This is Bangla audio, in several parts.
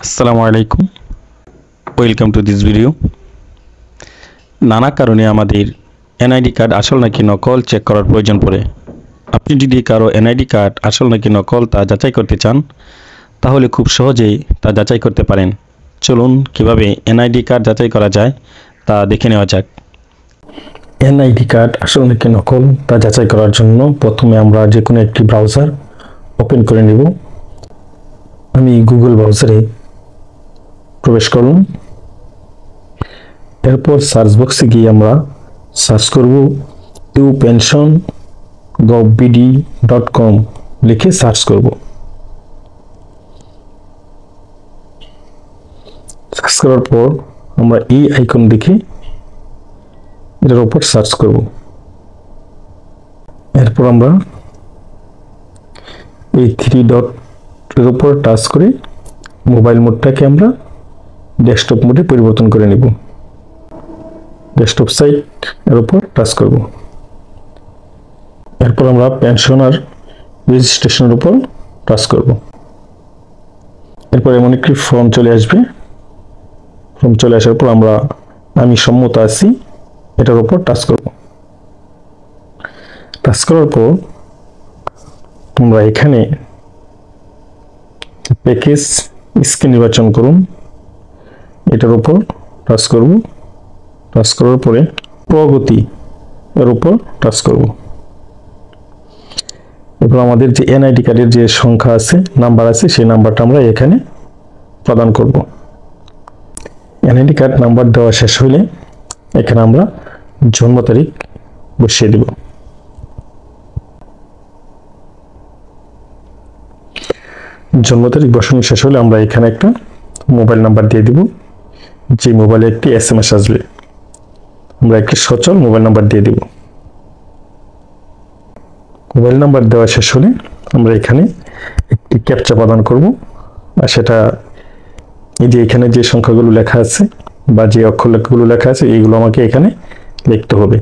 আসসালামু আলাইকুম, ওয়েলকাম টু দিস ভিডিও। নানা কারণে আমাদের এনআইডি কার্ড আসল নাকি নকল চেক করার প্রয়োজন পড়ে। আপনি যদি কারো এনআইডি কার্ড আসল নাকি নকল তা যাচাই করতে চান, তাহলে খুব সহজেই তা যাচাই করতে পারেন। চলুন কিভাবে এনআইডি কার্ড যাচাই করা যায় তা দেখে নেওয়া যাক। এনআইডি কার্ড আসল নাকি নকল তা যাচাই করার জন্য প্রথমে আমরা যে কোনো একটি ব্রাউজার ওপেন করে নেব। আমি গুগল ব্রাউজারে প্রবেশ করলাম। এরপর সার্চ বক্সে গিয়ে আমরা সার্চ করব upension.gov.bd.com লিখে সার্চ করব। সার্চ করার পর আমরা এই আইকন দেখে এটার উপর সার্চ করব। এরপর আমরা এই 3 ডটের উপর টাচ করে মোবাইল মোডটাকে আমরা ডেস্কটপ মোডে পরিবর্তন করে নেব। ডেস্কটপ সাইট এর উপর টাচ করব। এরপর আমরা পেনশনার রেজিস্ট্রেশনের উপর টাচ করব। এরপর এমন একটি ফর্ম চলে আসবে। ফর্ম চলে আসার পর আমি সম্মত আছি এটার উপর টাচ করব। টাচ করার পর তোমরা এখানে প্যাকেজ স্ক্রিন নির্বাচন করুন। এটার উপর টাচ করব। টাচ করার পরে প্রগতি এর উপর টাচ করব। এরপর আমাদের যে এনআইডি কার্ডের যে সংখ্যা আছে, নাম্বার আছে, সেই নাম্বারটা আমরা এখানে প্রদান করব। এনআইডি কার্ড নাম্বার দেওয়া শেষ হলে এখানে আমরা জন্ম তারিখ বসিয়ে দেব। জন্ম তারিখ বসানো শেষ হলে আমরা এখানে একটা মোবাইল নাম্বার দিয়ে দিব, যে মোবাইলে একটি এসএমএস আসবে। আমরা একটি সচল মোবাইল নাম্বার দিয়ে দিব। মোবাইল নাম্বার দেওয়া শেষ হলে আমরা এখানে একটি ক্যাপচা প্রদান করব, আর সেটা এই যে এখানে যে সংখ্যাগুলো লেখা আছে বা যে অক্ষরগুলো লেখা আছে এইগুলো আমাকে এখানে লিখতে হবে।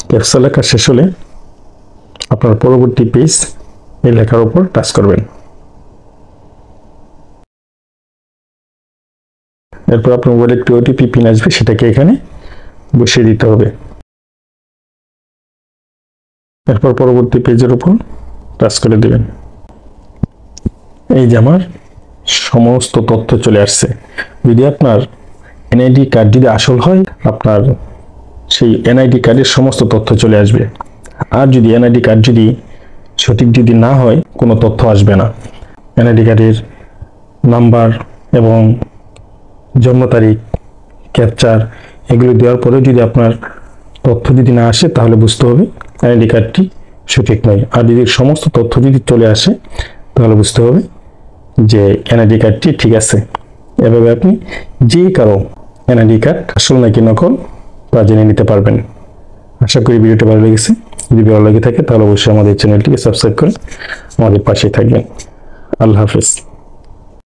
ক্যাপচা লেখা শেষ হলে আপনার পরবর্তী পেজ এই লেখার উপর টাচ করবেন। এরপর আপনার মোবাইলে একটি ওটিপি পিন আসবে, সেটাকে এখানে বসিয়ে দিতে হবে। এরপর পরবর্তী পেজের উপর টাচ করে দেবেন। এই যে আমার সমস্ত তথ্য চলে আসছে। যদি আপনার এনআইডি কার্ড যদি আসল হয়, আপনার সেই এনআইডি কার্ডের সমস্ত তথ্য চলে আসবে। আর যদি এনআইডি কার্ড যদি সঠিক যদি না হয়, কোনো তথ্য আসবে না। এনআইডি কার্ডের নাম্বার এবং জন্ম তারিখ, ক্যাপচার এগুলো দেওয়ার পরে যদি আপনার তথ্য যদি না আসে, তাহলে বুঝতে হবে এনআইডি কার্ডটি সঠিক নয়। আর যদি সমস্ত তথ্য যদি চলে আসে, তাহলে বুঝতে হবে যে এনআইডি কার্ডটি ঠিক আছে। এভাবে আপনি যে কারো এনআইডি কার্ড আসল নাকি নকল তা জেনে নিতে পারবেন। আশা করি ভিডিওটা ভালো লেগেছে। যদি ভালো লেগে থাকে তাহলে অবশ্যই আমাদের চ্যানেলটিকে সাবস্ক্রাইব করে আমাদের পাশে থাকবেন। আল্লাহ হাফেজ।